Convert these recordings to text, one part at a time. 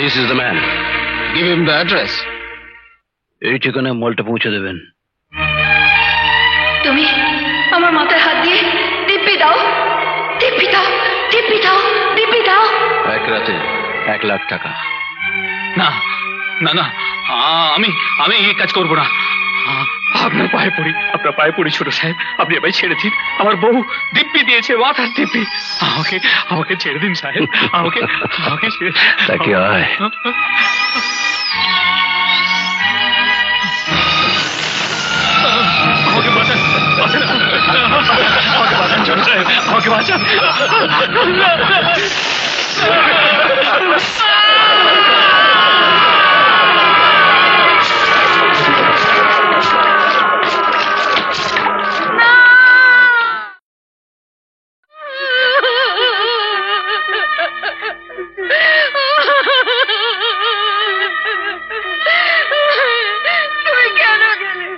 This is the man. Give him the address. এই ঠিকানায় মলটা পৌঁছে দেবেন। তুমি আমার মাথায় হাত দিয়ে দিব্যি দাও, দিব্যি দাও, দিব্যি দাও, দিব্যি দাও। এক রাতে 1 লাখ টাকা। না না না, আমি আমি এই কাজ করবো না। আপনার পায়ে পড়ি, আপনার পায়ে পড়ি ছোট সাহেব, আপনি আমায় ছেড়ে দিন। আমার বউ দিব্যি দিয়েছে, মাথার দিব্যি। আমাকে আমাকে ছেড়ে দিন সাহেব, আমাকে আমাকে ছেড়ে দিন। তাকে আয়। আমাকে বাঁচান, বাঁচান, আমাকে বাঁচান ছোট সাহেব, আমাকে বাঁচান। তুমি কেন গেলে?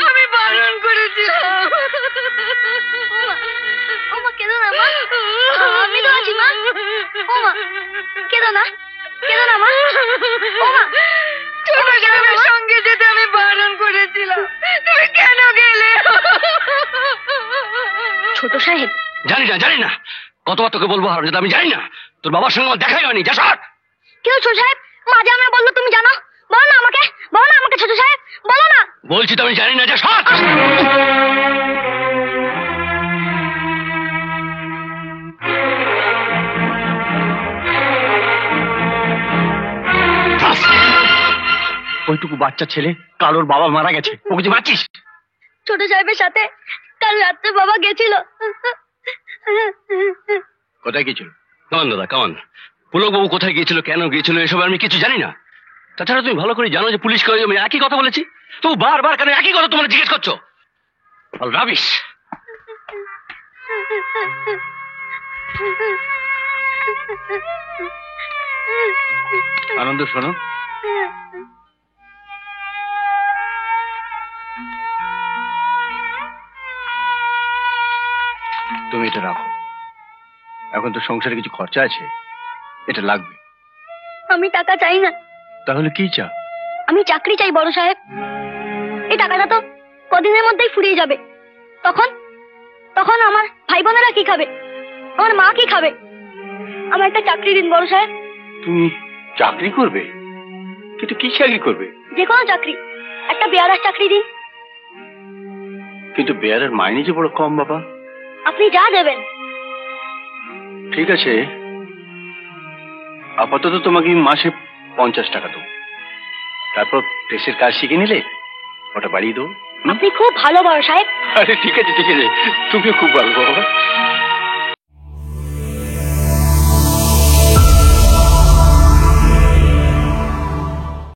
আমি বারণ করেছিলাম। ওমা কেঁদো না মা, আমি তো আছি মা। ওমা কেঁদো না, কেঁদো না মা। ওমা ছোট সাহেবের সঙ্গে যেতে আমি বারণ করেছিলাম, তুমি কেন গেলে? ছোট সাহেব, জানি না, জানি না, কতবার তোকে বলবো হারামজাদা, আমি জানি না। তোর বাবার সঙ্গে আমার দেখাই হয়নি। যা সর। কেন ছোট সাহেব? মা যে আমরা বললো তুমি জানো, বলো না আমাকে, বলো না আমাকে ছোট সাহেব, বলো না। বলছি তো আমি জানি না। যা সর। ওইটুকু বাচ্চা ছেলে, কালোর বাবা মারা গেছে, ওকে যে মারছিস। ছোট সাহেবের সাথে কাল রাত্রে বাবা গেছিল। কোথায় গিয়েছিল? কামান দাদা, কামান। পুলক বাবু কোথায় গিয়েছিল, কেন গিয়েছিল, এসব আমি কিছু জানি না। তাছাড়া তুমি ভালো করে জানো যে পুলিশকে আমি একই কথা বলেছি। তো বারবার কেন একই কথা তোমরা জিজ্ঞেস করছো? রাবিশ। আনন্দ শোনো, তুমি এটা রাখো। এখন তো সংসারে কিছু খরচা আছে, এটা লাগবে। আমি টাকা চাই না। তাহলে কি চা? আমি চাকরি চাই বড় সাহেব। এই টাকাটা তো কদিনের মধ্যেই ফুরিয়ে যাবে। তখন তখন আমার ভাই বোনেরা কি খাবে, আমার মা কি খাবে? আমার একটা চাকরি দিন বড় সাহেব। তুমি চাকরি করবে? কিন্তু কি চাকরি করবে? যে কোনো চাকরি, একটা বেয়ারার চাকরি দিন। কিন্তু বেয়ারের মাইনে যে বড় কম বাবা। আপনি যা দেবেন। ঠিক আছে, আপাতত তোমাকে মাসে 50 টাকা দেবো। তারপর প্রেসের কাজ শিখে নিলে ওটা বাড়িয়ে দেবো। আপনি খুব ভালো বড় সাহেব। আরে ঠিক আছে, ঠিক আছে, তুমিও খুব ভালো বাবা।